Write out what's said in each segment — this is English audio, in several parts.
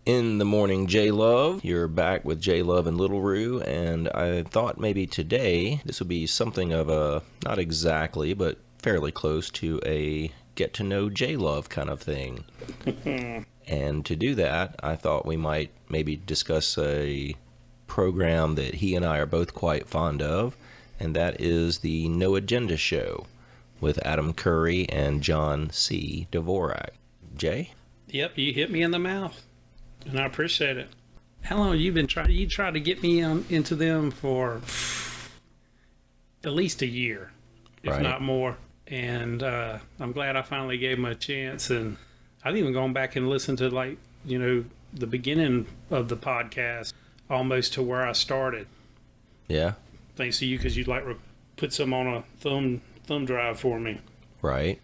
In the morning, J Love. You're back with J Love and Lil Roo, and I thought maybe today this would be something of a, not exactly, but fairly close to a get to know J Love kind of thing. And to do that, I thought we might maybe discuss a program that he and I are both quite fond of, and that is the No Agenda Show with Adam Curry and John C. Dvorak. Jay? Yep, you hit me in the mouth. And I appreciate it. How long have you been trying? You tried to get me into them for at least a year, if Right. not more. And I'm glad I finally gave them a chance. And I've even gone back and listened to, the beginning of the podcast, almost to where I started. Yeah? Thanks to you, because you put some on a thumb drive for me. Right.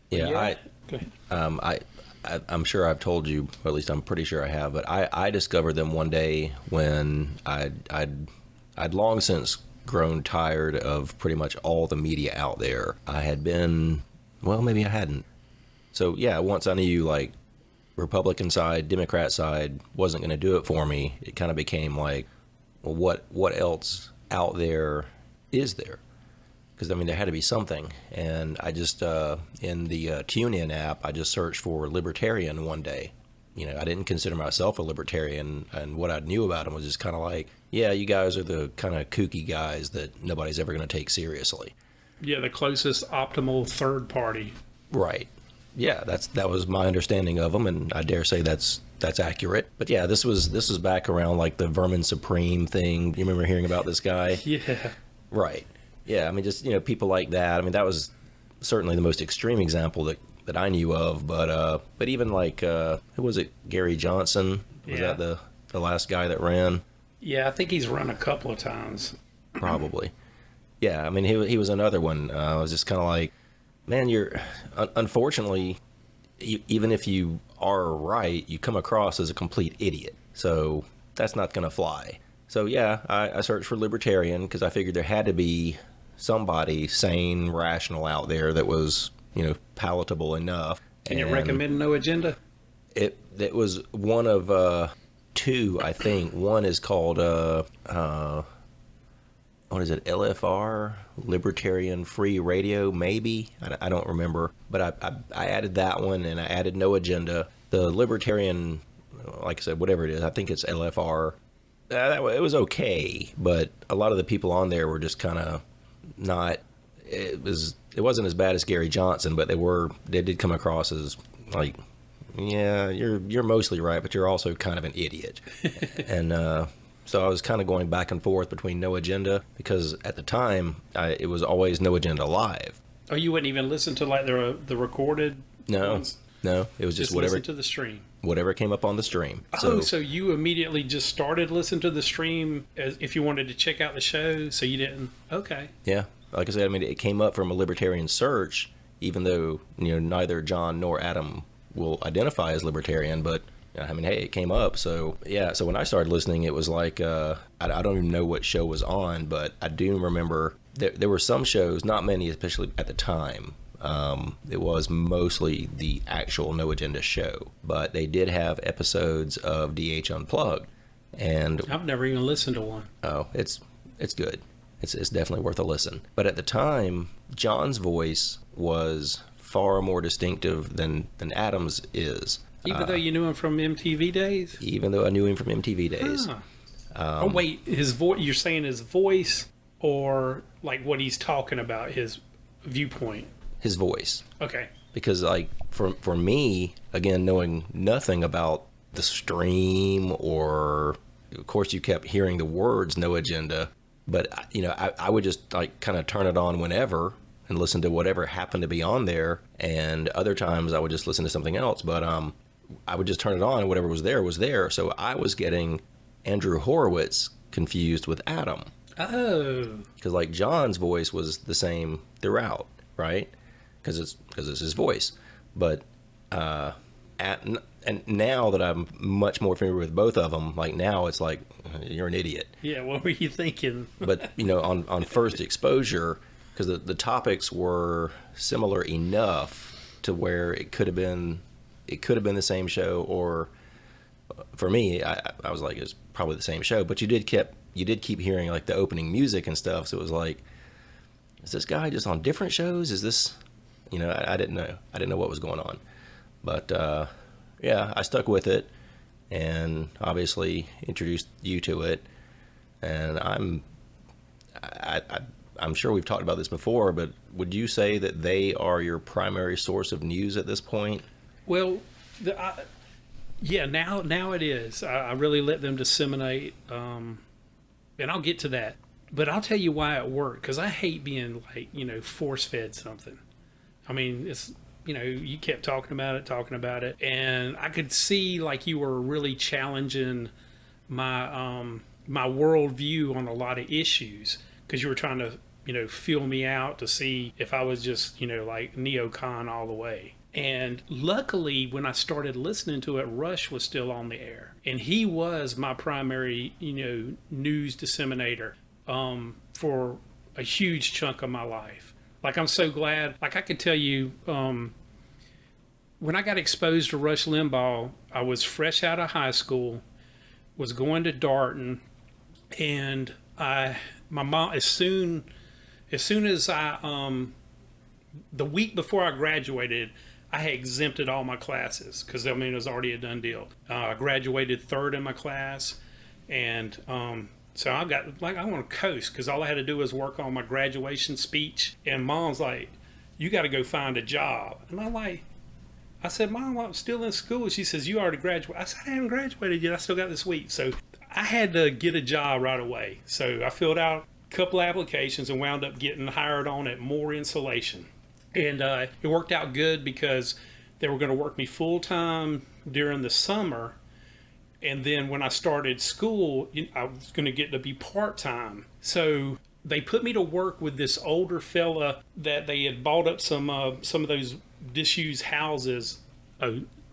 Yeah, Go ahead. I'm sure I've told you, or at least I'm pretty sure I have, but I discovered them one day when I'd long since grown tired of pretty much all the media out there. I had been, well, maybe I hadn't. So yeah, once I knew like Republican side, Democrat side wasn't going to do it for me, it kind of became like, well, what else out there is there? Because, I mean, there had to be something. And I just, in the TuneIn app, I just searched for libertarian one day. You know, I didn't consider myself a libertarian. And what I knew about them was just kind of like, yeah, you guys are the kind of kooky guys that nobody's ever going to take seriously. Yeah, the closest optimal third party. Right. Yeah, that was my understanding of them. And I dare say that's accurate. But yeah, this was back around like the Vermin Supreme thing. You remember hearing about this guy? Yeah. Right. Yeah, I mean, just, people like that. I mean, that was certainly the most extreme example that I knew of. But even like, who was it? Gary Johnson? Was that the last guy that ran? Yeah, I think he's run a couple of times. Probably. Yeah, I mean, he was another one. I was just kind of like, man, unfortunately, even if you are right, you come across as a complete idiot. So that's not going to fly. So yeah, I searched for libertarian because I figured there had to be somebody sane, rational out there that was, palatable enough. Can you recommend No Agenda? It was one of two, I think. One is called what is it? LFR, Libertarian Free Radio, maybe. I don't remember, but I added that one, and I added No Agenda. The Libertarian, like I said, whatever it is, I think it's LFR. It was okay, but a lot of the people on there were just kind of not. It wasn't as bad as Gary Johnson, but they did come across as like, yeah, you're mostly right, but you're also kind of an idiot. And so I was kind of going back and forth between No Agenda because at the time it was always No Agenda Live. Oh, you wouldn't even listen to like the recorded ones? No, it was just whatever. Listen to the stream. Whatever came up on the stream. So you immediately just started listening to the stream as if you wanted to check out the show, so you didn't? Okay. Yeah. Like I said, I mean, it came up from a libertarian search, even though, neither John nor Adam will identify as libertarian, but, I mean, hey, it came up. So, yeah, so when I started listening, it was like, I don't even know what show was on, but I do remember there were some shows, not many, especially at the time. It was mostly the actual No Agenda show, but they did have episodes of DH Unplugged, and I've never even listened to one. oh, it's good. It's definitely worth a listen. But at the time, John's voice was far more distinctive than Adam's is. Even though you knew him from MTV days? Even though I knew him from MTV days. Huh. Oh wait, his voice. You're saying his voice, or like what he's talking about, his viewpoint? His voice. Okay. Because like for me, again, knowing nothing about the stream, or of course you kept hearing the words No Agenda, but I would just like kind of turn it on whenever and listen to whatever happened to be on there, and other times I would just listen to something else. But I would just turn it on and whatever was there was there. So I was getting Andrew Horowitz confused with Adam. Oh. Because like John's voice was the same throughout, right? Because it's his voice. But and now that I'm much more familiar with both of them, like now it's like, you're an idiot. Yeah, what were you thinking? But on first exposure, because the topics were similar enough to where it could have been the same show, or for me, I was like, it's probably the same show, but you did keep hearing like the opening music and stuff. So it was like, is this guy just on different shows? Is this, I didn't know. I didn't know what was going on, but yeah, I stuck with it, and obviously introduced you to it. And I'm sure we've talked about this before, but would you say that they are your primary source of news at this point? Well, yeah, now it is. I really let them disseminate, and I'll get to that. But I'll tell you why it worked, because I hate being like, force fed something. I mean, it's, you kept talking about it, and I could see like you were really challenging my my worldview on a lot of issues, because you were trying to feel me out to see if I was just like neocon all the way. And luckily, when I started listening to it, Rush was still on the air, and he was my primary news disseminator for a huge chunk of my life. Like, I'm so glad. Like, I could tell you, when I got exposed to Rush Limbaugh, I was fresh out of high school, was going to Darton, and my mom, as soon as I the week before I graduated, I had exempted all my classes, because it was already a done deal. I graduated third in my class, and so I got like, I want to coast, because all I had to do was work on my graduation speech. And Mom's like, "You got to go find a job." And I said, "Mom, I'm still in school." She says, "You already graduated." I said, "I haven't graduated yet. I still got this week." So I had to get a job right away. So I filled out a couple applications and wound up getting hired on at Moore Insulation. And it worked out good, because they were going to work me full time during the summer. And then when I started school, I was going to get to be part time. So they put me to work with this older fella that they had bought up some of those disused houses.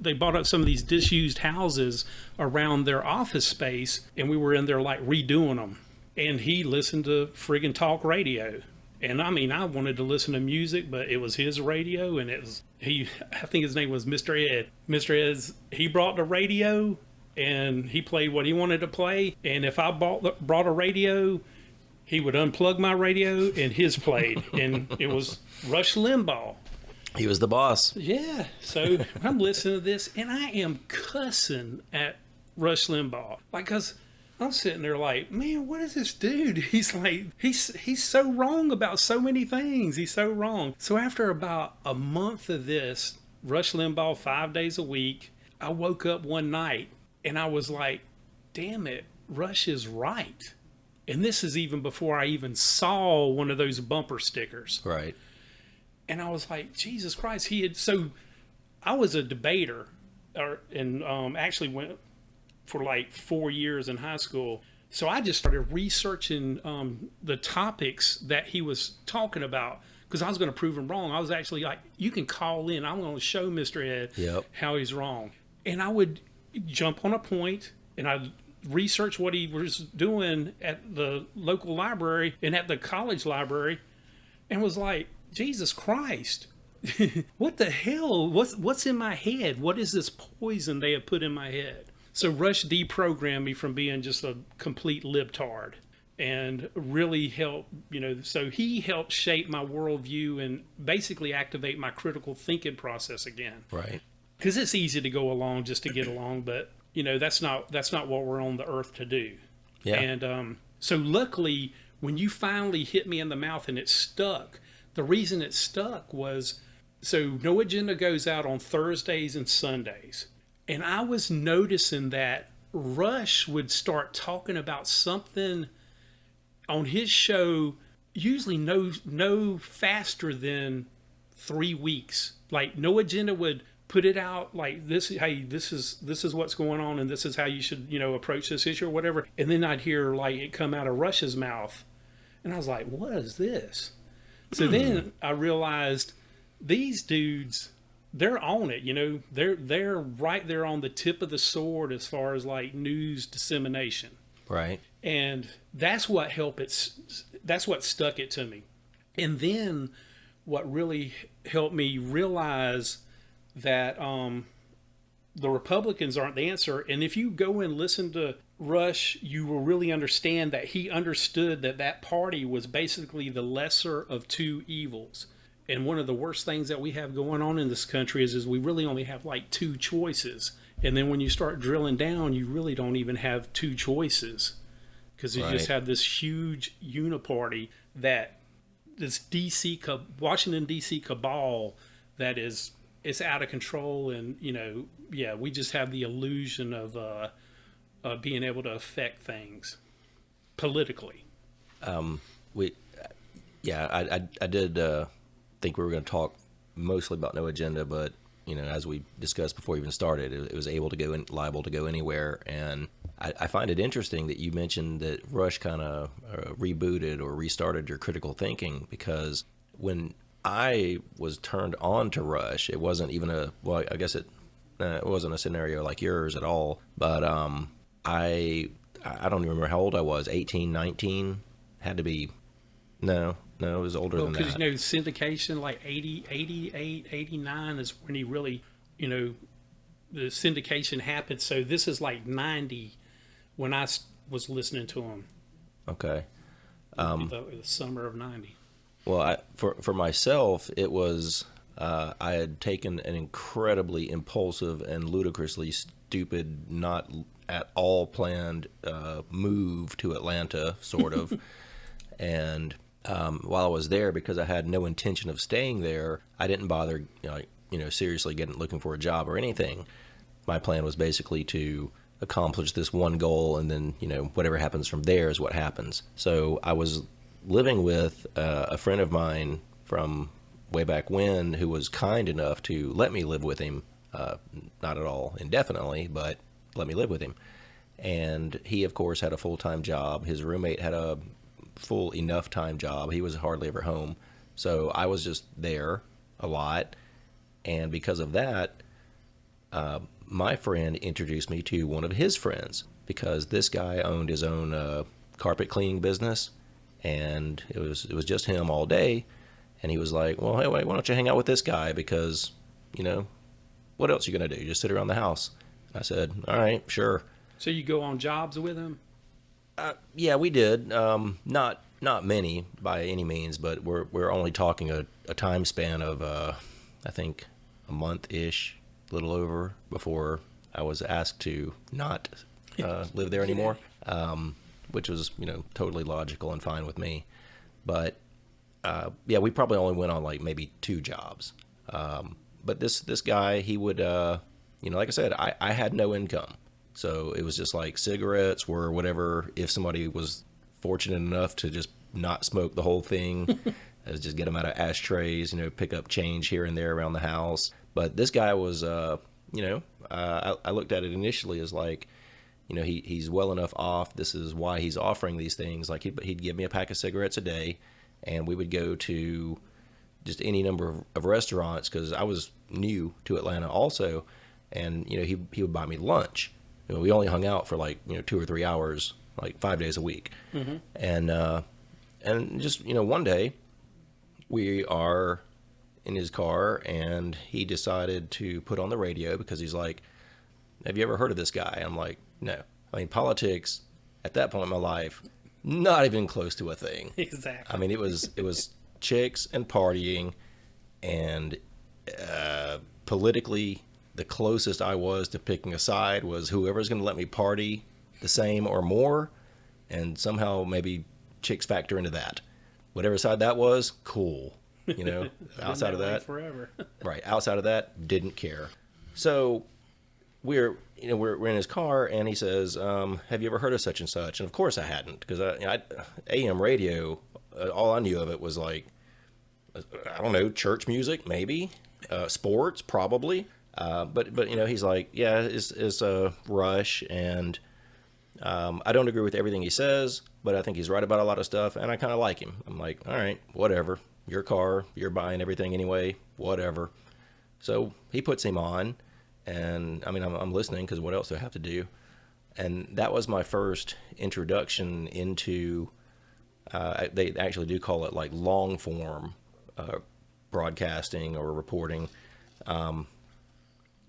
They bought up some of these disused houses around their office space, and we were in there like redoing them. And he listened to friggin' talk radio. And I wanted to listen to music, but it was his radio, and I think his name was Mr. Ed. Mr. Ed, he brought the radio, and he played what he wanted to play. And if I brought a radio, he would unplug my radio, and his played. And it was Rush Limbaugh. He was the boss. Yeah. So I'm listening to this, and I am cussing at Rush Limbaugh. Like, because I'm sitting there like, man, what is this dude? He's like, he's so wrong about so many things. He's so wrong. So after about a month of this, Rush Limbaugh 5 days a week, I woke up one night and I was like, damn it, Rush is right. And this is even before I even saw one of those bumper stickers. Right. And I was like, Jesus Christ. So I was a debater, and actually went for like 4 years in high school. So I just started researching the topics that he was talking about, because I was going to prove him wrong. I was actually like, you can call in. I'm going to show Mr. Ed how he's wrong. And I would jump on a point, and I'd research what he was doing at the local library and at the college library, and was like, Jesus Christ. What the hell? What's in my head? What is this poison they have put in my head? So Rush deprogrammed me from being just a complete libtard, and really helped, so he helped shape my worldview and basically activate my critical thinking process again. Right. Because it's easy to go along just to get along, but that's not what we're on the earth to do. Yeah. And so luckily, when you finally hit me in the mouth and it stuck, the reason it stuck was, so No Agenda goes out on Thursdays and Sundays. And I was noticing that Rush would start talking about something on his show, usually no faster than 3 weeks. Like, No Agenda would put it out like this: hey, this is what's going on, and this is how you should approach this issue or whatever. And then I'd hear like it come out of Rush's mouth, and I was like, what is this? So then I realized these dudes, they're on it, they're right there on the tip of the sword as far as like news dissemination. Right. And that's what that's what stuck it to me. And then what really helped me realize that the Republicans aren't the answer. And if you go and listen to Rush, you will really understand that he understood that that party was basically the lesser of two evils. And one of the worst things that we have going on in this country is we really only have like two choices. And then when you start drilling down, you really don't even have two choices, because you just have this huge uniparty, that this Washington D.C. cabal that is, it's out of control. And we just have the illusion of being able to affect things politically. We, yeah, I did think we were going to talk mostly about No Agenda, but as we discussed before we even started, it was liable to go anywhere. And I find it interesting that you mentioned that Rush kind of rebooted or restarted your critical thinking, because when I was turned on to Rush, it wasn't even I guess it wasn't a scenario like yours at all, but I don't even remember how old I was, 18, 19, had to be, no, it was older than that. Because, syndication, like 80, 88, 89 is when he really, the syndication happened. So this is like 90 when I was listening to him. Okay. The summer of 90. Well, for myself, it was, I had taken an incredibly impulsive and ludicrously stupid, not at all planned move to Atlanta, sort of. And while I was there, because I had no intention of staying there, I didn't bother, seriously looking for a job or anything. My plan was basically to accomplish this one goal, and then, whatever happens from there is what happens. So I was living with a friend of mine from way back when, who was kind enough to let me live with him, not at all indefinitely, but let me live with him. And he, of course, had a full-time job. His roommate had a full enough time job. He was hardly ever home. So I was just there a lot. And because of that, my friend introduced me to one of his friends, because this guy owned his own carpet cleaning business, and it was just him all day. And he was like, well, hey, wait, why don't you hang out with this guy? Because, what else are you going to do? Just sit around the house. I said, all right, sure. So you go on jobs with him? Yeah, we did. Not many by any means, but we're only talking a time span of I think a month-ish, a little over, before I was asked to not live there anymore, which was totally logical and fine with me. But we probably only went on like maybe 2 jobs. But this guy, he would like I said, I had no income. So it was just like cigarettes were whatever. If somebody was fortunate enough to just not smoke the whole thing, just get them out of ashtrays, pick up change here and there around the house. But this guy was, I looked at it initially as like, he's well enough off. This is why he's offering these things. Like he'd give me a pack of cigarettes a day, and we would go to just any number of restaurants, because I was new to Atlanta also. And, he would buy me lunch. We only hung out for like 2 or 3 hours, like 5 days a week. Mm-hmm. And just one day we are in his car, and he decided to put on the radio, because he's like, have you ever heard of this guy? I'm like, no. I mean, politics at that point in my life, not even close to a thing. Exactly. I mean, it was chicks and partying, and politically, the closest I was to picking a side was whoever's going to let me party the same or more, and somehow maybe chicks factor into that. Whatever side that was, cool. Outside of that, forever. Right. Outside of that, didn't care. So we're in his car, and he says, "Have you ever heard of such and such?" And of course I hadn't, because AM radio, all I knew of it was like, I don't know, church music maybe, sports probably. But he's like, yeah, it's Rush, and I don't agree with everything he says, but I think he's right about a lot of stuff, and I kind of like him. I'm like, all right, whatever. Your car, you're buying everything anyway, whatever. So he puts him on, and I mean, I'm listening, because what else do I have to do? And that was my first introduction into, they actually do call it like long form broadcasting or reporting.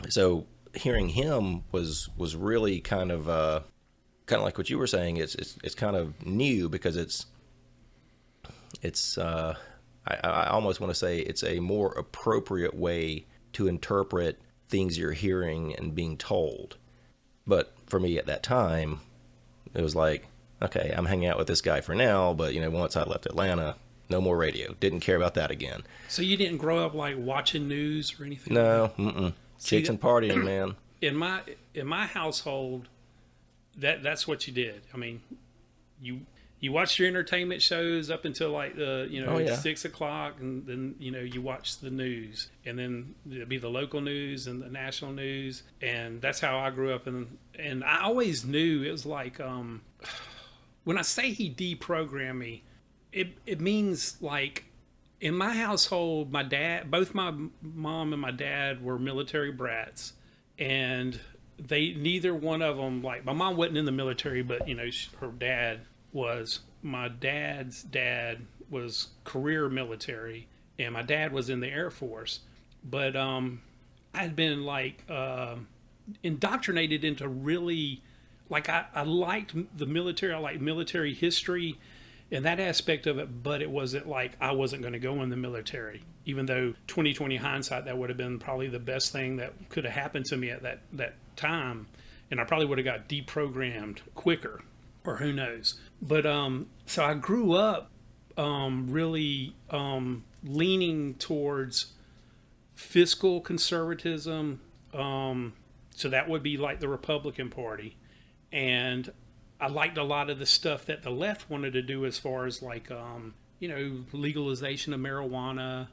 So hearing him was really kind of like what you were saying. It's kind of new because it's I almost want to say it's a more appropriate way to interpret things you're hearing and being told. But for me at that time, it was like, okay, I'm hanging out with this guy for now, but once I left Atlanta, no more radio. Didn't care about that again. So you didn't grow up like watching news or anything? No, like chicks and partying, man. In my household, that's what you did. I mean, you watched your entertainment shows up until like the 6 o'clock, and then you watch the news, and then it'd be the local news and the national news, and that's how I grew up. And I always knew it was like when I say he deprogrammed me, it means like in my household, both my mom and my dad were military brats, and neither one of them, like my mom wasn't in the military, but her dad was. My dad's dad was career military, and my dad was in the Air Force. But I'd been like indoctrinated into really, like I liked the military. I liked military history and that aspect of it, but it wasn't like I wasn't going to go in the military. Even though 2020 hindsight, that would have been probably the best thing that could have happened to me at that time, and I probably would have got deprogrammed quicker, or who knows. But so I grew up really leaning towards fiscal conservatism. So that would be like the Republican Party, and I liked a lot of the stuff that the left wanted to do, as far as like legalization of marijuana.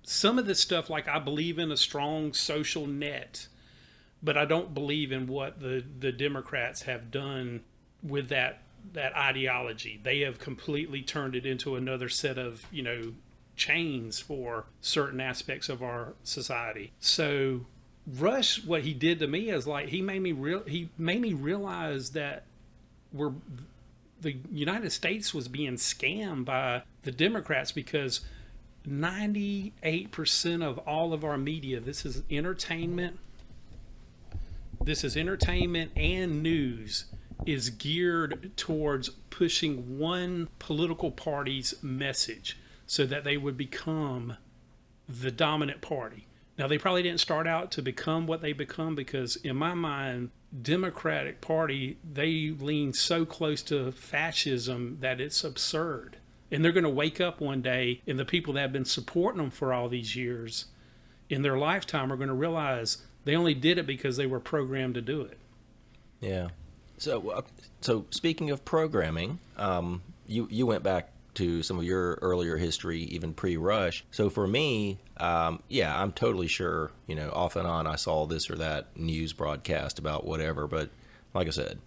Some of this stuff, like I believe in a strong social net, but I don't believe in what the Democrats have done with that ideology. They have completely turned it into another set of chains for certain aspects of our society. So Rush, what he did to me is like he made me realize that the United States was being scammed by the Democrats, because 98% of all of our media, this is entertainment and news, is geared towards pushing one political party's message so that they would become the dominant party. Now, they probably didn't start out to become what they become, because in my mind, Democratic Party, they lean so close to fascism that it's absurd. And they're going to wake up one day, and the people that have been supporting them for all these years in their lifetime are going to realize they only did it because they were programmed to do it. Yeah. So speaking of programming, you went back to some of your earlier history, even pre-Rush. So for me, I'm totally sure, off and on I saw this or that news broadcast about whatever, but like I said,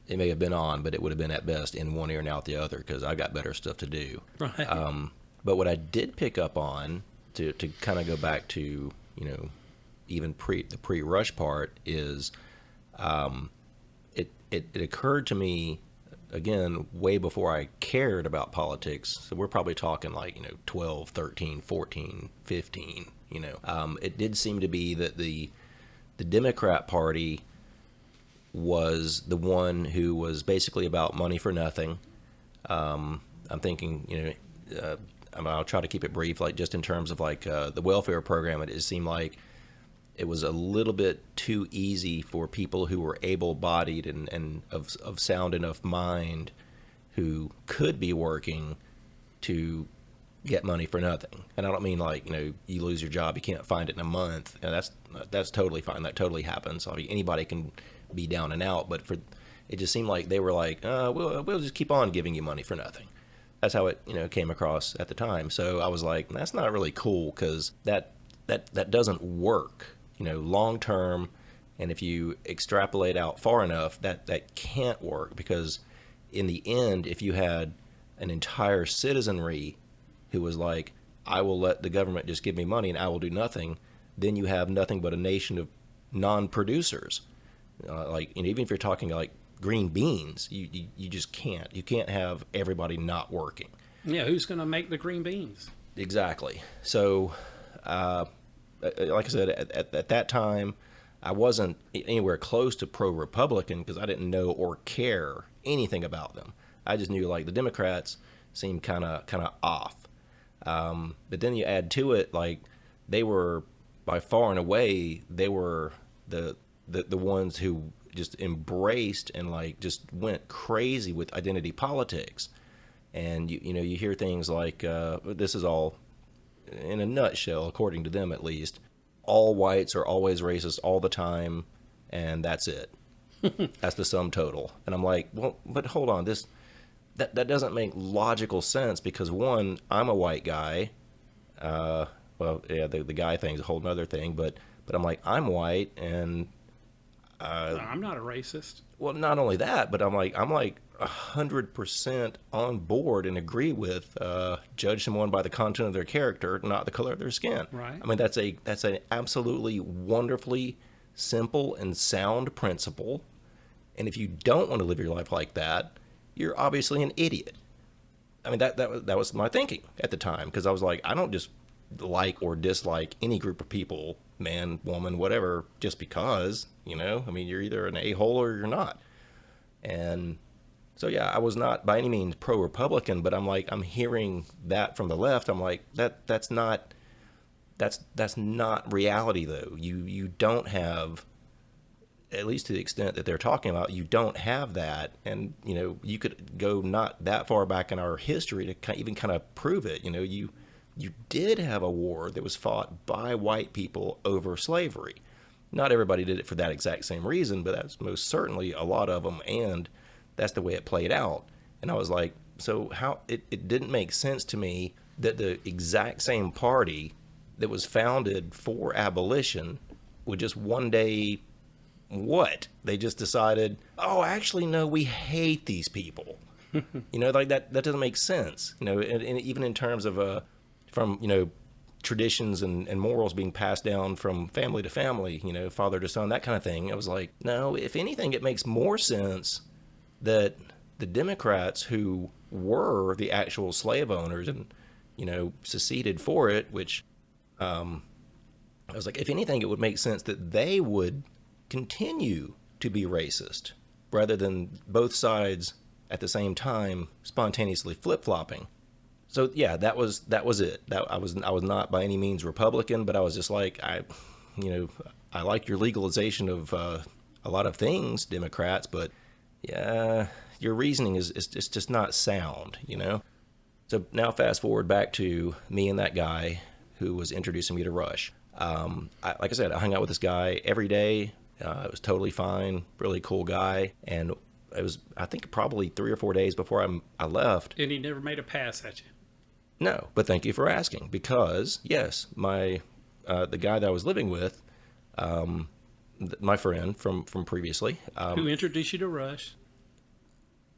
it may have been on, but it would have been at best in one ear and out the other, because I got better stuff to do. Right. But what I did pick up on, to kind of go back to, even the pre-Rush part, is it occurred to me, again, way before I cared about politics. So we're probably talking like, 12, 13, 14, 15, it did seem to be that the Democrat Party was the one who was basically about money for nothing. I'm thinking, I'll try to keep it brief, like just in terms of like the welfare program, it seemed like it was a little bit too easy for people who were able-bodied and of sound enough mind, who could be working, to get money for nothing. And I don't mean like, you lose your job, you can't find it in a month. That's totally fine. That totally happens. I mean, anybody can be down and out, but it just seemed like they were like, we'll just keep on giving you money for nothing. That's how it, came across at the time. So I was like, that's not really cool, because that doesn't work, long term. And if you extrapolate out far enough, that can't work, because in the end, if you had an entire citizenry who was like, I will let the government just give me money and I will do nothing, then you have nothing but a nation of non-producers. Even if you're talking like green beans, you just can't. You can't have everybody not working. Yeah, who's going to make the green beans? Exactly. So like I said, at that time, I wasn't anywhere close to pro-Republican because I didn't know or care anything about them. I just knew like the Democrats seemed kind of off. But then you add to it like they were by far and away they were the ones who just embraced and like just went crazy with identity politics. And you hear things like this is all in a nutshell, according to them at least. All whites are always racist all the time, and that's it. That's the sum total. And I'm like, well, but hold on, that doesn't make logical sense because one, I'm a white guy. Well, yeah, the guy thing's a whole nother thing, but I'm like, I'm white, and I'm not a racist. well, not only that, but I'm like 100% on board and agree with judge someone by the content of their character, not the color of their skin. Right. I mean, that's an absolutely wonderfully simple and sound principle. And if you don't want to live your life like that, you're obviously an idiot. I mean, that was my thinking at the time because I was like, I don't just like or dislike any group of people, man, woman, whatever, just because, I mean, you're either an a-hole or you're not. And so, yeah, I was not by any means pro-Republican, but I'm hearing that from the left. I'm like, that's not reality, though. You don't have, at least to the extent that they're talking about, you don't have that. And, you could go not that far back in our history to even kind of prove it. You did have a war that was fought by white people over slavery. Not everybody did it for that exact same reason, but that's most certainly a lot of them, and that's the way it played out. And I was like, so how it didn't make sense to me that the exact same party that was founded for abolition would just one day, they just decided, oh, actually, no, we hate these people. Like that doesn't make sense. And even in terms of from traditions and morals being passed down from family to family, father to son, that kind of thing. I was like, no, if anything, it makes more sense that the Democrats who were the actual slave owners and, seceded for it, which I was like, if anything, it would make sense that they would continue to be racist rather than both sides at the same time spontaneously flip-flopping. So yeah, that was it. I was not by any means Republican, but I was just like, I like your legalization of a lot of things, Democrats, but yeah, your reasoning is just not sound, So now fast forward back to me and that guy who was introducing me to Rush. Like I said, I hung out with this guy every day. It was totally fine, really cool guy, and it was, I think, probably 3 or 4 days before I left. And he never made a pass at you. No, but thank you for asking, because yes, the guy that I was living with, my friend from previously, who introduced you to Rush?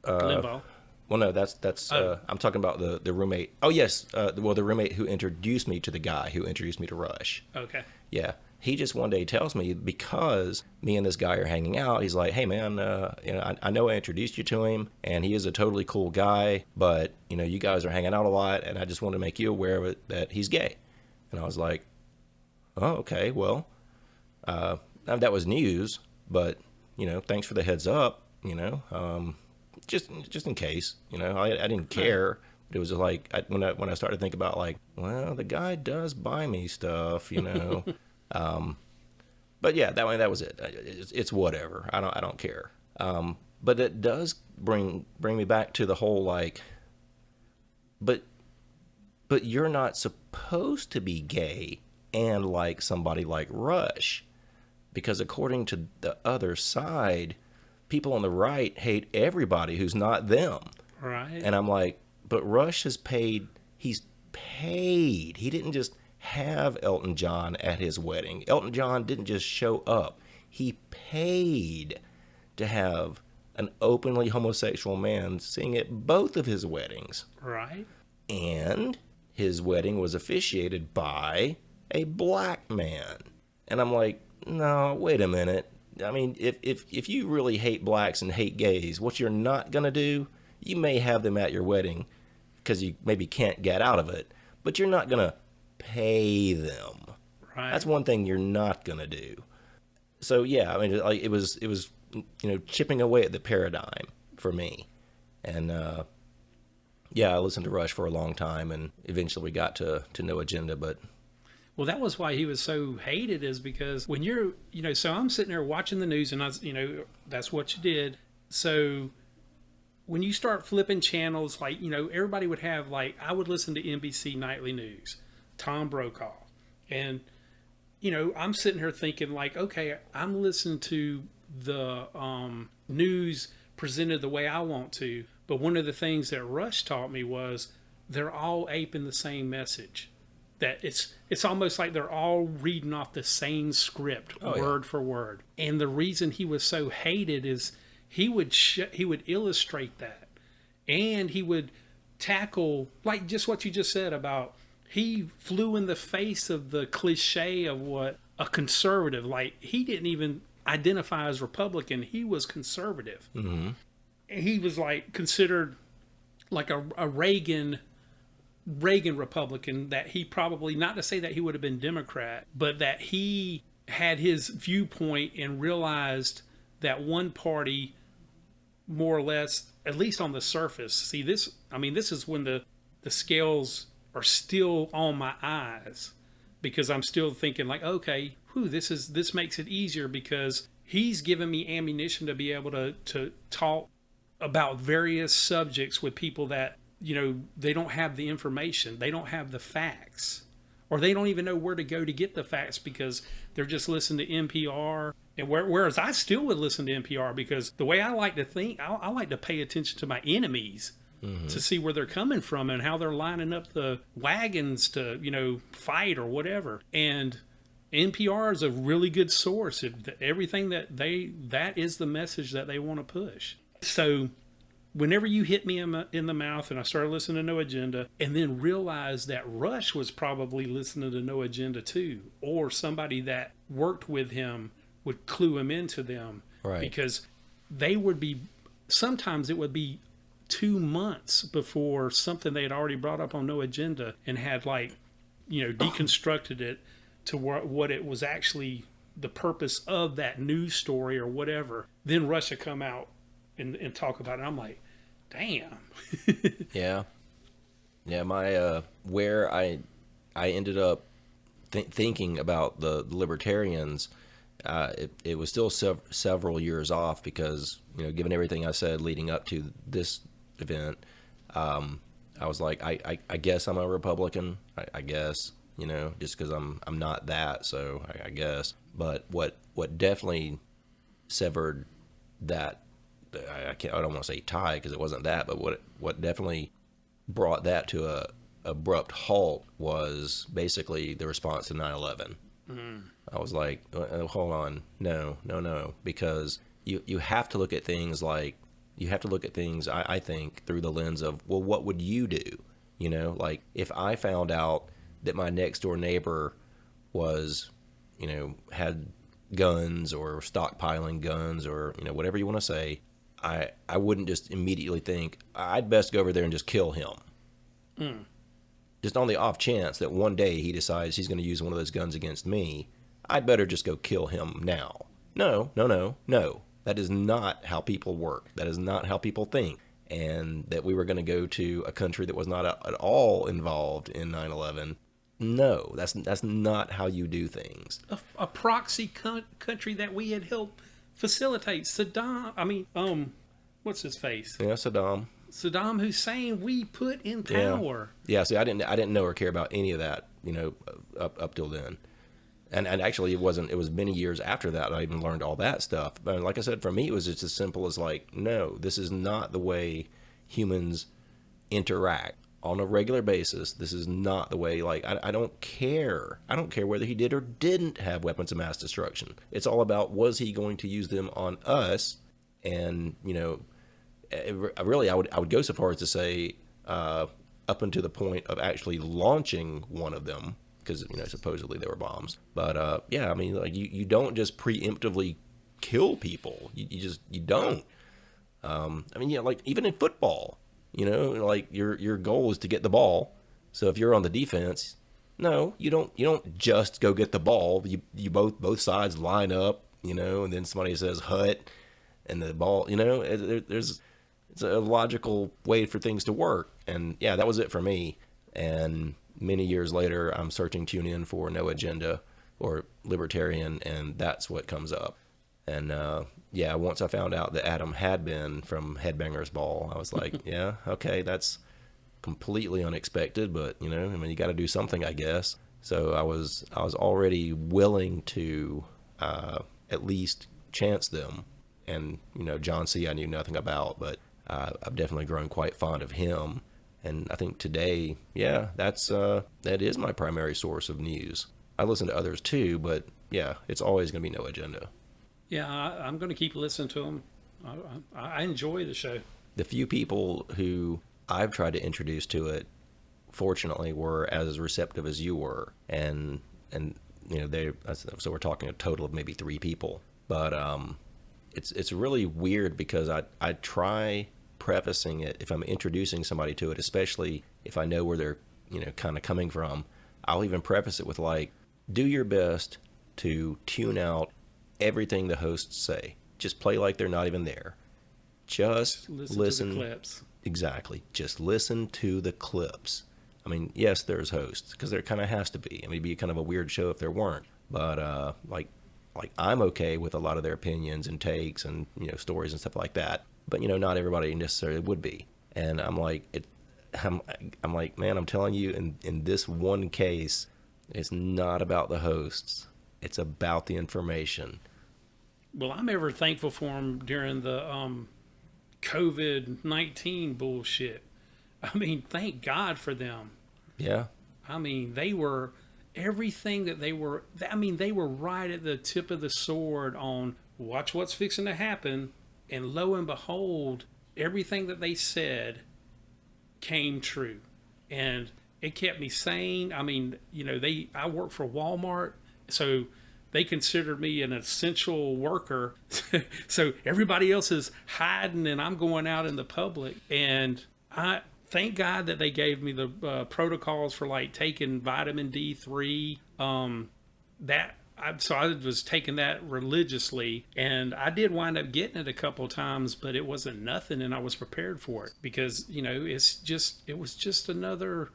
Limbaugh. well, no, that's I'm talking about the roommate. Oh yes, the roommate who introduced me to the guy who introduced me to Rush. Okay. Yeah, he just one day tells me, because me and this guy are hanging out, he's like, hey man, I know I introduced you to him and he is a totally cool guy, but you guys are hanging out a lot and I just want to make you aware of it, that he's gay. And I was like, oh, okay, well, that was news, but thanks for the heads up, just in case, I didn't care. It was just like, when I started thinking about like, well, the guy does buy me stuff, but yeah, that was it. It's whatever. I don't care. But it does bring me back to the whole like, but you're not supposed to be gay and like somebody like Rush, because according to the other side, people on the right hate everybody who's not them. Right. And I'm like, but Rush has paid. He's paid. He didn't just have Elton John at his wedding. Elton John didn't just show up. He paid to have an openly homosexual man sing at both of his weddings. Right. And his wedding was officiated by a black man. And I'm like, no, wait a minute. I mean, if you really hate blacks and hate gays, what you're not going to do, you may have them at your wedding because you maybe can't get out of it, but you're not going to pay them. Right. That's one thing you're not gonna do. So yeah, I mean, like it was, chipping away at the paradigm for me, and yeah, I listened to Rush for a long time, and eventually we got to No Agenda, but Well, that was why he was so hated, is because when you're, so I'm sitting there watching the news, and that's what you did. So when you start flipping channels, like, everybody would have, like, I would listen to NBC Nightly News, Tom Brokaw. And, I'm sitting here thinking, like, okay, I'm listening to the news presented the way I want to. But one of the things that Rush taught me was they're all aping the same message. That it's almost like they're all reading off the same script, word for word. And the reason he was so hated is he would illustrate that, and he would tackle, like just what you just said about, he flew in the face of the cliche of what a conservative, like, he didn't even identify as Republican, he was conservative. mm-hmm. He was like considered like a Reagan Republican, that he probably, not to say that he would have been Democrat, but that he had his viewpoint and realized that one party, more or less, at least on the surface, see this, I mean, this is when the scales are still on my eyes, because I'm still thinking like, okay, this makes it easier, because he's given me ammunition to be able to talk about various subjects with people that, they don't have the information, they don't have the facts, or they don't even know where to go to get the facts, because they're just listening to NPR. And whereas I still would listen to NPR, because the way I like to think, I like to pay attention to my enemies, mm-hmm. to see where they're coming from and how they're lining up the wagons to, fight or whatever. And NPR is a really good source. Everything that is the message that they want to push. So whenever you hit me in the mouth and I started listening to No Agenda, and then realized that Rush was probably listening to No Agenda too, or somebody that worked with him would clue him into them. Right. Because sometimes it would be 2 months before something they had already brought up on No Agenda and had, like, deconstructed it to what it was actually the purpose of that news story or whatever. Then Rush would come out and talk about it. I'm like, damn. Yeah. My where I ended up thinking about the libertarians, it was still several years off, because given everything I said leading up to this event, I was like, I guess I'm a Republican. I guess, just because I'm not that, so I guess. But what definitely severed that, I don't want to say tie, because it wasn't that, but what definitely brought that to a abrupt halt was basically the response to 9/11. Mm. I was like, hold on, no, because you have to look at things like, I think, through the lens of, well, what would you do? Like, if I found out that my next door neighbor was, had guns or stockpiling guns, or whatever you want to say, I wouldn't just immediately think I'd best go over there and just kill him. Mm. Just on the off chance that one day he decides he's going to use one of those guns against me, I'd better just go kill him now. No. That is not how people work. That is not how people think. And that we were going to go to a country that was not at all involved in 9/11. No, that's not how you do things. A proxy country that we had helped facilitate. What's his face? Yeah, Saddam Hussein, we put in power. Yeah. See, I didn't know or care about any of that, up till then. And actually, it was many years after that I even learned all that stuff. But like I said, for me, it was just as simple as, like, no, this is not the way humans interact on a regular basis. This is not the way, like, I don't care. I don't care whether he did or didn't have weapons of mass destruction. It's all about, was he going to use them on us? And, really, I would go so far as to say, up until the point of actually launching one of them, because supposedly they were bombs. But yeah, I mean, like, you don't just preemptively kill people. You don't. I mean, yeah, like, even in football, like, your goal is to get the ball. So if you're on the defense, No, you don't just go get the ball. You both sides line up, and then somebody says hut, and the ball, there's it's a logical way for things to work. And yeah, that was it for me. And many years later, I'm searching TuneIn for No Agenda or Libertarian, and that's what comes up. And yeah, once I found out that Adam had been from Headbangers Ball, I was like, yeah, okay, that's completely unexpected, but I mean, you got to do something, I guess. So I was already willing to at least chance them, and John C. I knew nothing about, but I've definitely grown quite fond of him, and I think today, yeah, that is my primary source of news. I listen to others too, but yeah, it's always going to be No Agenda. Yeah, I'm going to keep listening to them. I enjoy the show. The few people who I've tried to introduce to it, fortunately, were as receptive as you were, and they. So we're talking a total of maybe 3 people, but it's really weird because I try prefacing it if I'm introducing somebody to it, especially if I know where they're kind of coming from. I'll even preface it with like, do your best to tune out everything the hosts say. Just play like they're not even there. Just listen to the clips. Exactly. Just listen to the clips. I mean, yes, there's hosts because there kind of has to be. I mean, it'd be kind of a weird show if there weren't. But like I'm okay with a lot of their opinions and takes and stories and stuff like that. But not everybody necessarily would be. And I'm like, I'm like, man, I'm telling you, in this one case, it's not about the hosts. It's about the information. Well, I'm ever thankful for them during the COVID-19 bullshit. I mean, thank God for them. Yeah. I mean, they were everything that they were. I mean, they were right at the tip of the sword on watch what's fixing to happen. And lo and behold, everything that they said came true. And it kept me sane. I mean, I work for Walmart, so they considered me an essential worker. So everybody else is hiding and I'm going out in the public. And I thank God that they gave me the protocols for like taking vitamin D3. So I was taking that religiously, and I did wind up getting it a couple of times, but it wasn't nothing, and I was prepared for it because it was just another.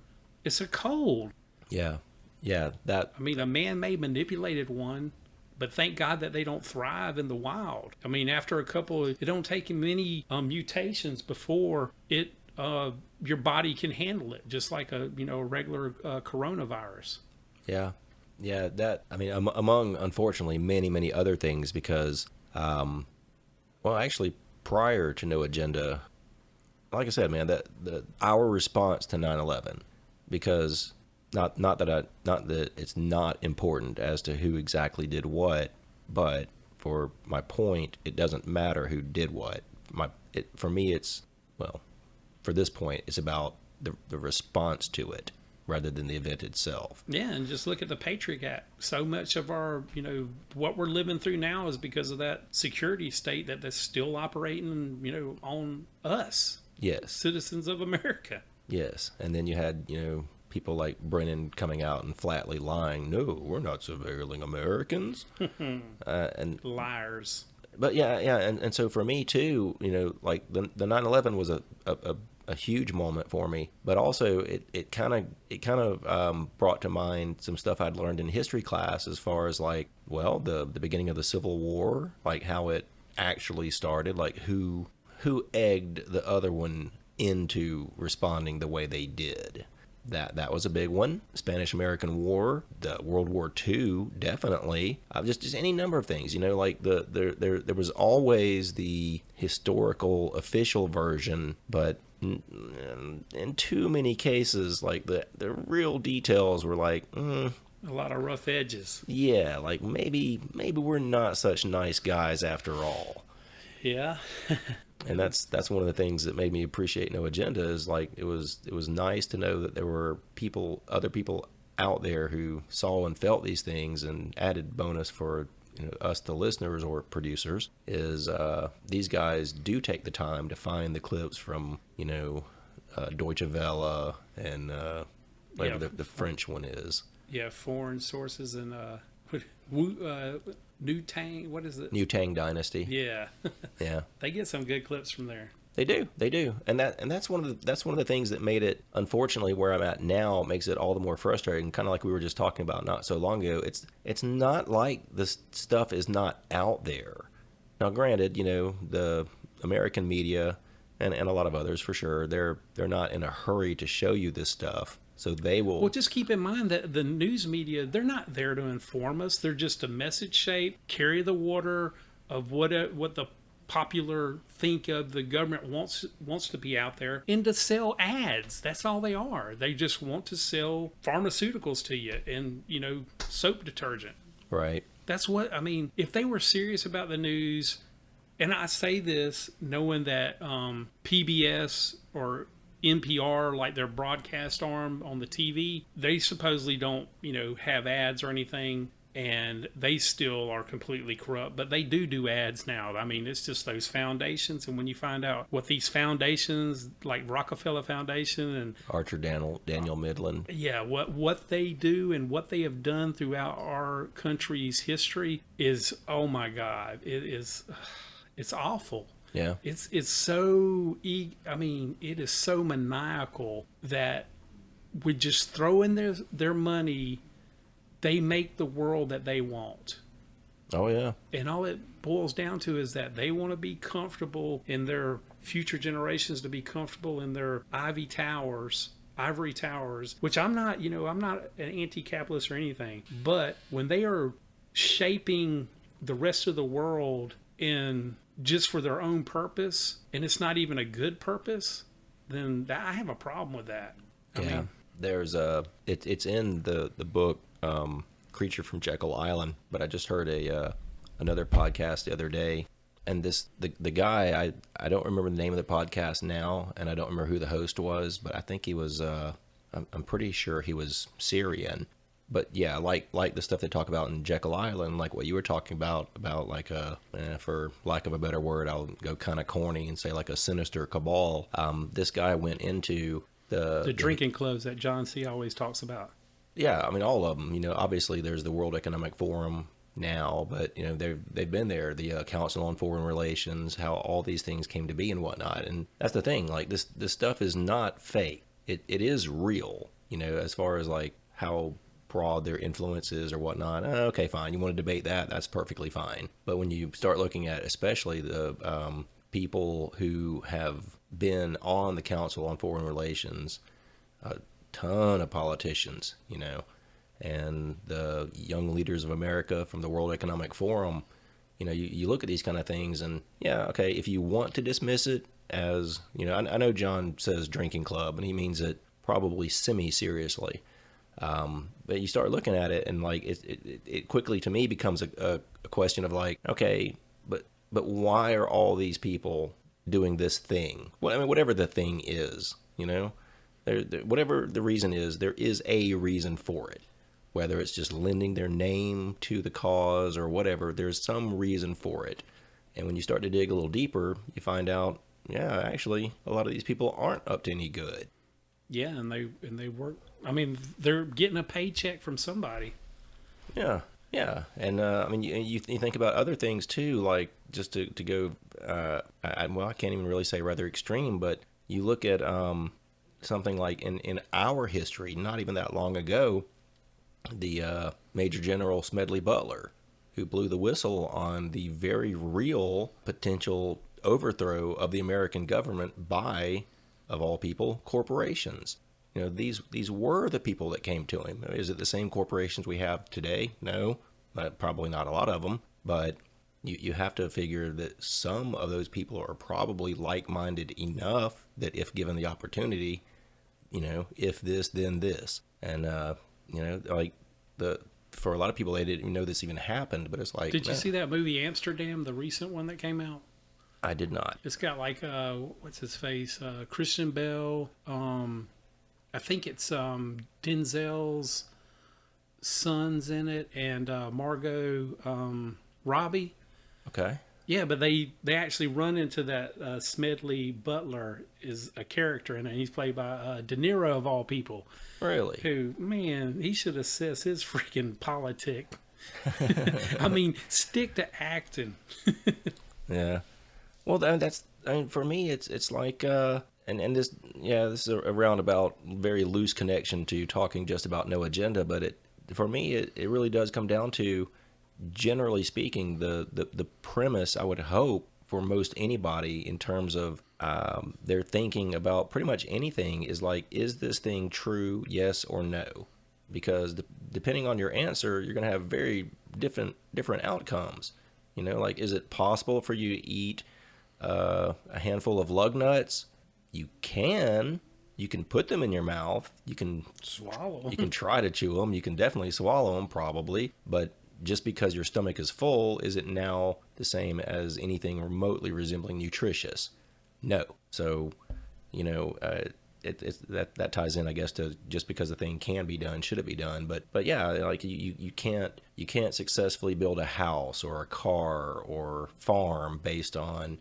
It's a cold. Yeah. Yeah, that. I mean, a man-made manipulated one, but thank God that they don't thrive in the wild. I mean, after it don't take many mutations before it your body can handle it, just like a regular coronavirus. Yeah, yeah. That, I mean, among unfortunately many other things, because actually prior to No Agenda, like I said, man, our response to 9/11, because. Not that it's not important as to who exactly did what, but for my point, it doesn't matter who did what. For me, for this point, it's about the response to it rather than the event itself. Yeah, and just look at the Patriot Act. So much of our, what we're living through now is because of that security state that's still operating, on us. Yes. Citizens of America. Yes, and then you had, people like Brennan coming out and flatly lying. No, we're not surveilling Americans. And liars. But yeah, and so for me too, like the 9/11 was a huge moment for me, but also it kind of brought to mind some stuff I'd learned in history class as far as like, well, the beginning of the Civil War, like how it actually started, like who egged the other one into responding the way they did. That was a big one. Spanish-American War, the World War II, definitely. Just any number of things, like there was always the historical official version, but in too many cases, like the real details were like, a lot of rough edges. Yeah, like maybe we're not such nice guys after all. Yeah. And that's one of the things that made me appreciate No Agenda, is like it was nice to know that there were other people out there who saw and felt these things. And added bonus for us, the listeners or producers, is these guys do take the time to find the clips from Deutsche Welle and whatever the French one is. Yeah, foreign sources and New Tang. What is it? New Tang Dynasty. Yeah, Yeah. they get some good clips from there. They do, and that's one of the things that made it, unfortunately, where I'm at now, makes it all the more frustrating. Kind of like we were just talking about not so long ago. It's not like this stuff is not out there. Now, granted, the American media and a lot of others for sure, they're not in a hurry to show you this stuff, so they will. Well, just keep in mind that the news media, they're not there to inform us. They're just a message shape, carry the water of what the popular think of the government wants to be out there, and to sell ads. That's all they are. They just want to sell pharmaceuticals to you and soap detergent. Right. That's what I mean. If they were serious about the news, and I say this knowing that PBS or NPR, like their broadcast arm on the TV, they supposedly don't have ads or anything, and they still are completely corrupt, but they do ads now. I mean, it's just those foundations, and when you find out what these foundations, like Rockefeller Foundation and Archer Daniel Midland, yeah, what they do and what they have done throughout our country's history is, oh my God, it's awful. Yeah. It's so, I mean, it is so maniacal that we just throw in their money. They make the world that they want. Oh, yeah. And all it boils down to is that they want to be comfortable in their future generations, to be comfortable in their ivory towers, which I'm not an anti-capitalist or anything. But when they are shaping the rest of the world in just for their own purpose, and it's not even a good purpose, then I have a problem with that. I mean, there's it's in the book, Creature from Jekyll Island, but I just heard another podcast the other day, and the guy, I don't remember the name of the podcast now, and I don't remember who the host was, but I think he was I'm pretty sure he was Syrian. But yeah, like the stuff they talk about in Jekyll Island, like what you were talking about like for lack of a better word, I'll go kind of corny and say like a sinister cabal. This guy went into the drinking clubs that John C. always talks about. Yeah, I mean, all of them. Obviously there's the World Economic Forum now, but they've been there. The Council on Foreign Relations, how all these things came to be and whatnot. And that's the thing. Like this stuff is not fake. It is real. As far as like how broad their influence is or whatnot. Okay, fine. You want to debate that? That's perfectly fine. But when you start looking at, especially the people who have been on the Council on Foreign Relations, ton of politicians, and the young leaders of America from the World Economic Forum, you look at these kind of things and yeah, okay, if you want to dismiss it as, I know John says drinking club and he means it probably semi-seriously. But you start looking at it and like it quickly to me becomes a question of like, okay, but why are all these people doing this thing? Well, I mean, whatever the thing is, whatever the reason is, there is a reason for it. Whether it's just lending their name to the cause or whatever, there's some reason for it. And when you start to dig a little deeper, you find out, yeah, actually, a lot of these people aren't up to any good. Yeah, and they work. I mean, they're getting a paycheck from somebody. Yeah, and I mean, you think about other things too, like just to go. I can't even really say rather extreme, but you look at something like in our history, not even that long ago, the Major General Smedley Butler, who blew the whistle on the very real potential overthrow of the American government by, of all people, corporations. These were the people that came to him. Is it the same corporations we have today? No, probably not a lot of them. But you have to figure that some of those people are probably like-minded enough that if given the opportunity, if this, then this. And, like for a lot of people, they didn't even know this even happened. But it's like, did you see that movie Amsterdam, the recent one that came out? I did not. It's got like what's his face, Christian Bale. I think it's Denzel's sons in it, and Margot Robbie. Okay. Yeah, but they actually run into that Smedley Butler is a character in it. He's played by De Niro of all people. Really? Who, man, he should assess his freaking politic. I mean, stick to acting. Yeah. Well, that's, I mean, for me, it's like, and this, yeah, this is a roundabout, very loose connection to talking just about no agenda, but for me, it really does come down to, generally speaking, the premise, I would hope, for most anybody in terms of their thinking about pretty much anything is like, is this thing true, yes or no? Because depending on your answer, you're going to have very different outcomes. You know, like, is it possible for you to eat a handful of lug nuts? You can. You can put them in your mouth. You can Swallow. You can try to chew them. You can definitely swallow them, probably. But just because your stomach is full, is it now the same as anything remotely resembling nutritious? No. So, you know, that ties in, I guess, to just because the thing can be done, should it be done? But yeah, like you can't successfully build a house or a car or farm based on,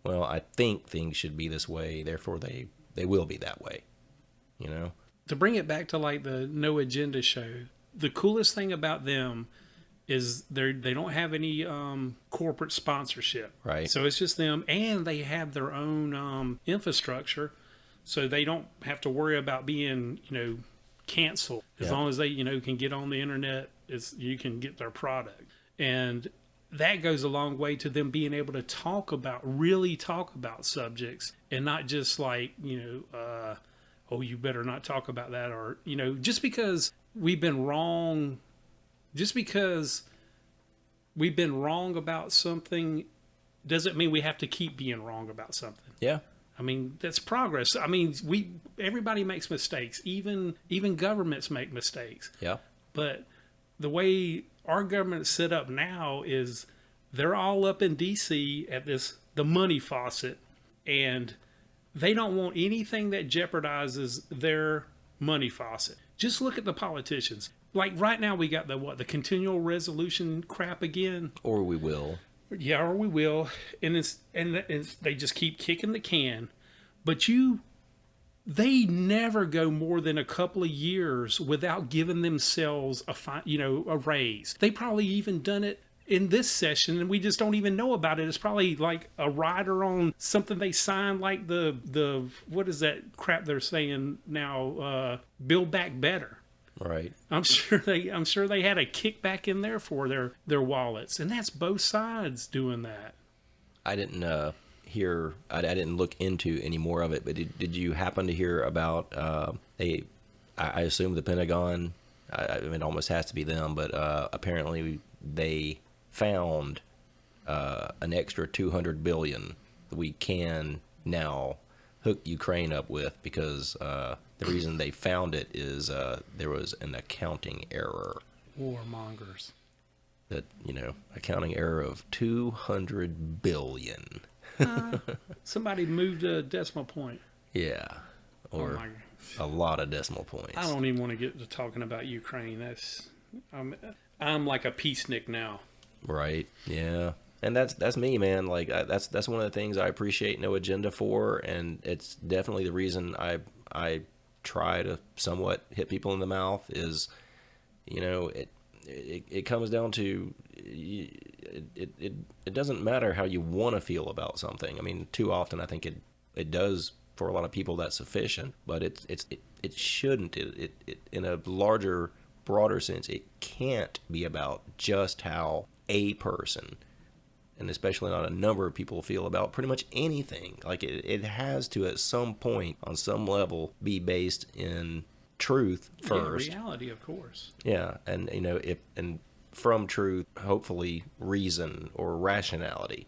well, I think things should be this way, therefore they will be that way. You know? To bring it back to like the No Agenda show, the coolest thing about them is they don't have any corporate sponsorship. Right. So it's just them, and they have their own infrastructure, so they don't have to worry about being, canceled. As long as they, can get on the internet, you can get their product. And that goes a long way to them being able to really talk about subjects, and not just like, oh, you better not talk about that, or, just because we've been wrong about something doesn't mean we have to keep being wrong about something. Yeah. I mean, that's progress. I mean, everybody makes mistakes. Even governments make mistakes. Yeah. But the way our government's set up now is they're all up in DC at the money faucet, and they don't want anything that jeopardizes their money faucet. Just look at the politicians. Like right now, we got the continual resolution crap again. Or we will. Yeah, or we will, and they just keep kicking the can. But they never go more than a couple of years without giving themselves a raise. They probably even done it in this session, and we just don't even know about it. It's probably like a rider on something they signed, like the what is that crap they're saying now? Build Back Better. Right. I'm sure they had a kickback in there for their wallets, and that's both sides doing that. I didn't hear. I didn't look into any more of it. But did you happen to hear about? I assume the Pentagon. I mean, it almost has to be them. But apparently they found an extra $200 billion that we can now hook Ukraine up with, because the reason they found it is there was an accounting error. Warmongers. That, accounting error of $200 billion. Somebody moved a decimal point. Yeah. Or a lot of decimal points. I don't even want to get to talking about Ukraine. I'm like a peacenik now. Right. Yeah. And that's me, man. Like that's one of the things I appreciate No Agenda for, and it's definitely the reason I try to somewhat hit people in the mouth is, it comes down to it doesn't matter how you want to feel about something. I mean, too often I think it does for a lot of people, that's sufficient, but it shouldn't. It in a larger, broader sense, it can't be about just how a person, and especially not a number of people, feel about pretty much anything. Like it has to, at some point, on some level, be based in truth first. Yeah, reality, of course. Yeah, and and from truth, hopefully reason or rationality.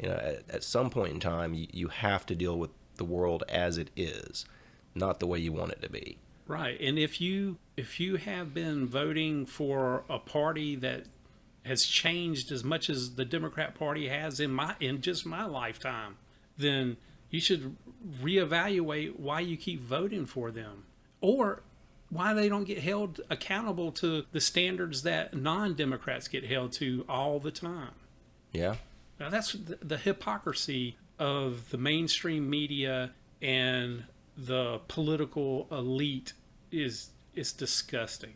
At some point in time, you have to deal with the world as it is, not the way you want it to be. Right, and if you have been voting for a party that has changed as much as the Democrat Party has in just my lifetime, then you should reevaluate why you keep voting for them, or why they don't get held accountable to the standards that non-Democrats get held to all the time. Yeah. Now that's the hypocrisy of the mainstream media and the political elite is disgusting.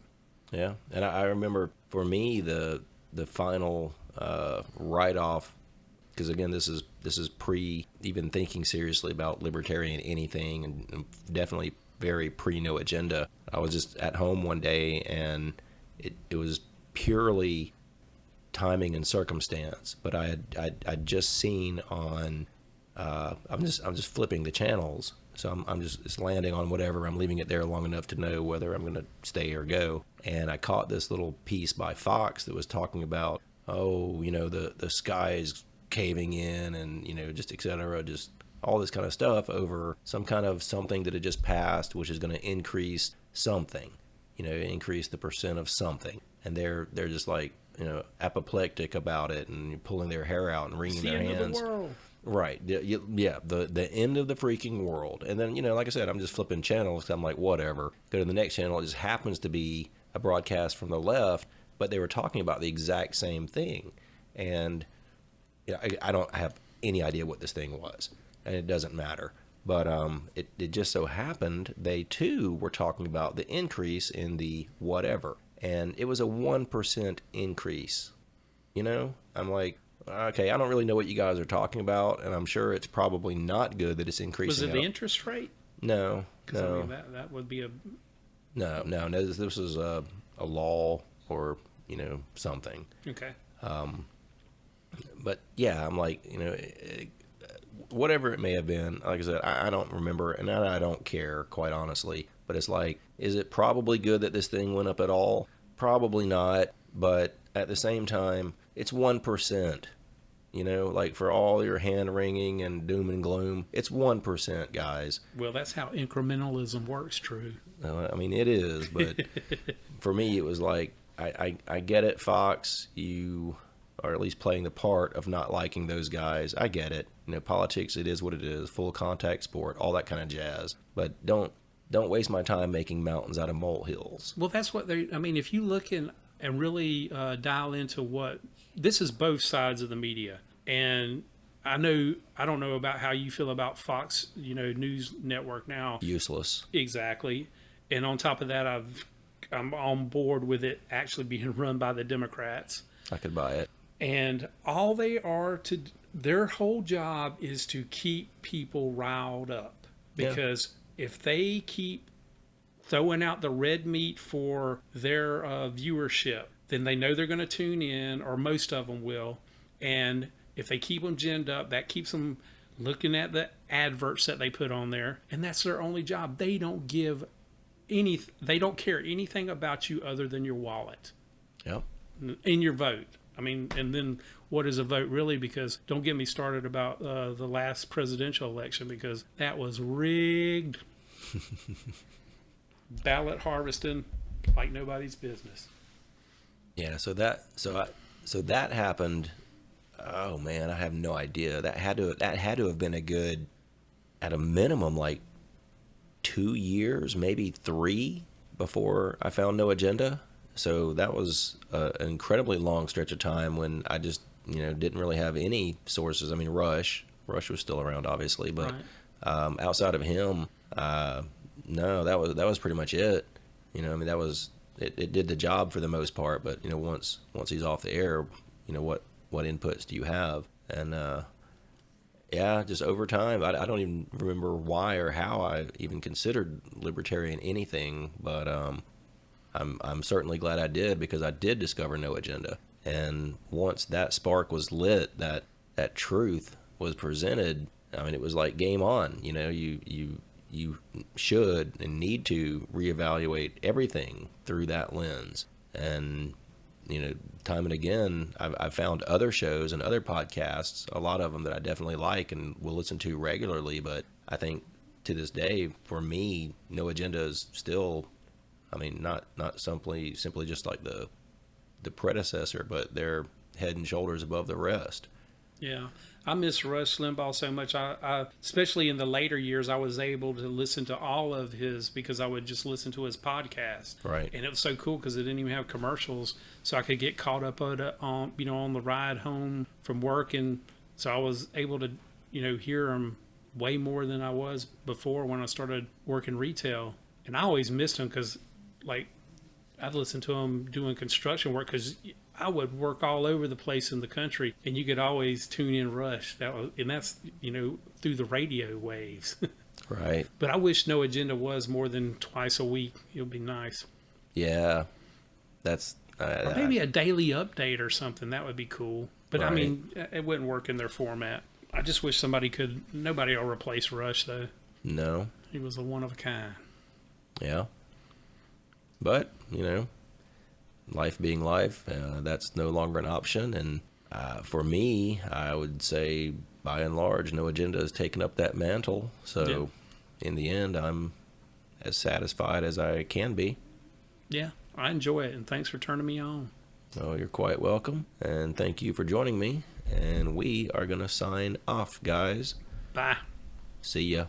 Yeah, and I remember for me the final write off, because again this is pre even thinking seriously about libertarian anything, and definitely very pre No Agenda. I was just at home one day, and it was purely timing and circumstance. But I'd just seen on I'm just flipping the channels, so I'm just it's landing on whatever. I'm leaving it there long enough to know whether I'm going to stay or go. And I caught this little piece by Fox that was talking about, oh, the sky is caving in, and just et cetera, just all this kind of stuff over some kind of something that had just passed, which is going to increase something, increase the percent of something. And they're just like, apoplectic about it and pulling their hair out and wringing their hands. End of the world. Right. Yeah. The end of the freaking world. And then, like I said, I'm just flipping channels. I'm like, whatever. Go to the next channel. It just happens to be a broadcast from the left, but they were talking about the exact same thing. And I don't have any idea what this thing was, and it doesn't matter. But it just so happened they too were talking about the increase in the whatever, and it was a 1% increase. I'm like, okay, I don't really know what you guys are talking about, and I'm sure it's probably not good that it's increasing. Was it the interest rate? No. I mean, that would be a... No. This was a law or, something. Okay. But yeah, I'm like, whatever it may have been, like I said, I don't remember, and I don't care, quite honestly. But it's like, is it probably good that this thing went up at all? Probably not, but at the same time, it's 1%. Like for all your hand wringing and doom and gloom, it's 1%, guys. Well, that's how incrementalism works, Drew. I mean, it is, but for me, it was like, I get it, Fox. You are at least playing the part of not liking those guys. I get it. Politics, it is what it is. Full contact sport, all that kind of jazz. But don't waste my time making mountains out of molehills. Well, that's what if you look and really dial into what, this is both sides of the media. And I don't know about how you feel about Fox, news network now. Useless. Exactly. And on top of that, I'm on board with it actually being run by the Democrats. I could buy it. And all their whole job is to keep people riled up. Because if they keep throwing out the red meat for their viewership, then they know they're going to tune in, or most of them will. And if they keep them ginned up, that keeps them looking at the adverts that they put on there. And that's their only job. They don't they don't care anything about you other than your wallet. Yep. In your vote. And then what is a vote really? Because don't get me started about the last presidential election, because that was rigged. Ballot harvesting like nobody's business. Yeah, so that happened. Oh man, I have no idea. That had to have been a good, at a minimum, like 2 years, maybe 3, before I found No Agenda. So that was an incredibly long stretch of time when I just, didn't really have any sources. I mean, Rush was still around, obviously, but right. Outside of him, no, that was pretty much it. That was it. Did the job for the most part, but once he's off the air, what inputs do you have? And yeah, just over time, I don't even remember why or how I even considered libertarian anything, but I'm certainly glad I did, because I did discover No Agenda. And once that spark was lit, that truth was presented, it was like game on. You should and need to reevaluate everything through that lens. And time and again, I've found other shows and other podcasts, a lot of them that I definitely like and will listen to regularly. But I think to this day, for me, No Agenda is still, not simply just like the predecessor, but they're head and shoulders above the rest. Yeah, I miss Rush Limbaugh so much. I especially in the later years, I was able to listen to all of his because I would just listen to his podcast, Right. and it was so cool because it didn't even have commercials, so I could get caught up on on the ride home from work, and so I was able to hear him way more than I was before when I started working retail, and I always missed him because like I'd listen to him doing construction work because I would work all over the place in the country, and you could always tune in Rush. And that's through the radio waves. Right. But I wish No Agenda was more than twice a week. It would be nice, Yeah. That's or maybe a daily update or something. That would be cool. But I Right. mean, it wouldn't work in their format. I just wish somebody could. Nobody will replace Rush though. no. He was a one of a kind. Yeah. But, life being life, that's no longer an option. And for me, I would say, by and large, No Agenda has taken up that mantle. So, in the end, I'm as satisfied as I can be. Yeah, I enjoy it, and thanks for turning me on. So, you're quite welcome. And thank you for joining me. And we are going to sign off, guys. Bye. See ya.